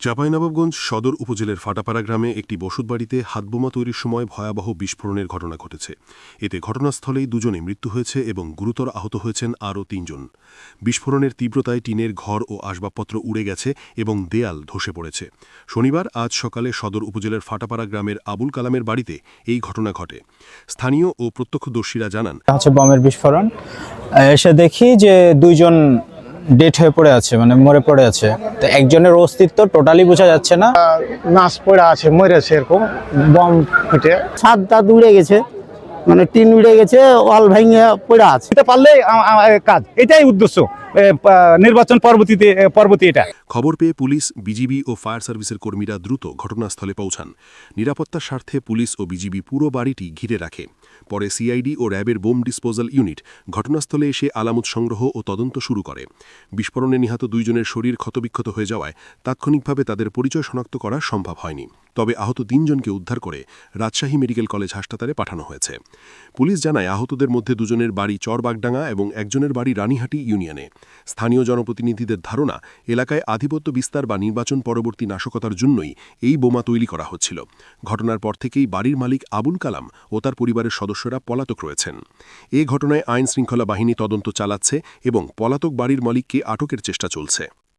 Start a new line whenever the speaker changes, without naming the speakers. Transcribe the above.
চাঁপাইনবাবগঞ্জ সদর উপজেলার ফাটাপাড়া গ্রামে একটি বসতবাড়িতে হাতবোমা তৈরির সময় ভয়াবহ বিস্ফোরণের ঘটনা ঘটেছে। এতে ঘটনাস্থলেই দুজনে মৃত্যু হয়েছে এবং গুরুতর আহত হয়েছেন আরও ৩ জন। বিস্ফোরণের তীব্রতায় টিনের ঘর ও আসবাবপত্র উড়ে গেছে এবং দেয়াল ধসে পড়েছে। শনিবার আজ সকালে সদর উপজেলার ফাটাপাড়া গ্রামের আবুল কালামের বাড়িতে এই ঘটনা ঘটে। স্থানীয় ও প্রত্যক্ষদর্শীরা জানান,
বমের বিস্ফোরণ এসে দেখি যে দুইজন ডেড হয়ে পড়ে আছে, মানে মরে পড়ে আছে। তো একজনের অস্তিত্ব টোটালি বোঝা যাচ্ছে না।
নাচ পড়ে আছে, মরেছে এরকম বম ফুটে।
ছাদটা উড়ে গেছে, মানে টিন উড়ে গেছে, ওয়াল ভেঙে পড়ে আছে।
এটা পারলে কাজ, এটাই উদ্দেশ্য নির্বাচন পরবর্তী এটা।
খবর পেয়ে পুলিশ, বিজিবি ও ফায়ার সার্ভিসের কর্মীরা দ্রুত ঘটনাস্থলে পৌঁছান। নিরাপত্তার স্বার্থে পুলিশ ও বিজিবি পুরো বাড়িটি ঘিরে রাখে। পরে সিআইডি ও র্যাবের বোম ডিসপোজাল ইউনিট ঘটনাস্থলে এসে আলামত সংগ্রহ ও তদন্ত শুরু করে। বিস্ফোরণে নিহত দুইজনের শরীর ক্ষতবিক্ষত হয়ে যাওয়ায় তাৎক্ষণিকভাবে তাদের পরিচয় শনাক্ত করা সম্ভব হয়নি। তবে আহত ৩ জনকে উদ্ধার করে রাজশাহী মেডিকেল কলেজ হাসপাতালে পাঠানো হয়েছে। পুলিশ জানায়, আহতদের মধ্যে দুজনের বাড়ি চরবাগডাঙ্গা এবং একজনের বাড়ি রানীহাটি ইউনিয়নে। স্থানীয় জনপ্রতিনিধিদের ধারণা, এলাকায় আধিপত্য বিস্তার বা নির্বাচন পরবর্তী নাশকতার জন্যই এই বোমা তৈরি করা হচ্ছিল। ঘটনার পর থেকেই বাড়ির মালিক আবুল কালাম ও তার পরিবারের সদস্যরা পলাতক রয়েছেন। এ ঘটনায় আইন শৃঙ্খলা বাহিনী তদন্ত চালাচ্ছে এবং পলাতক বাড়ির মালিককে আটকের চেষ্টা চলছে।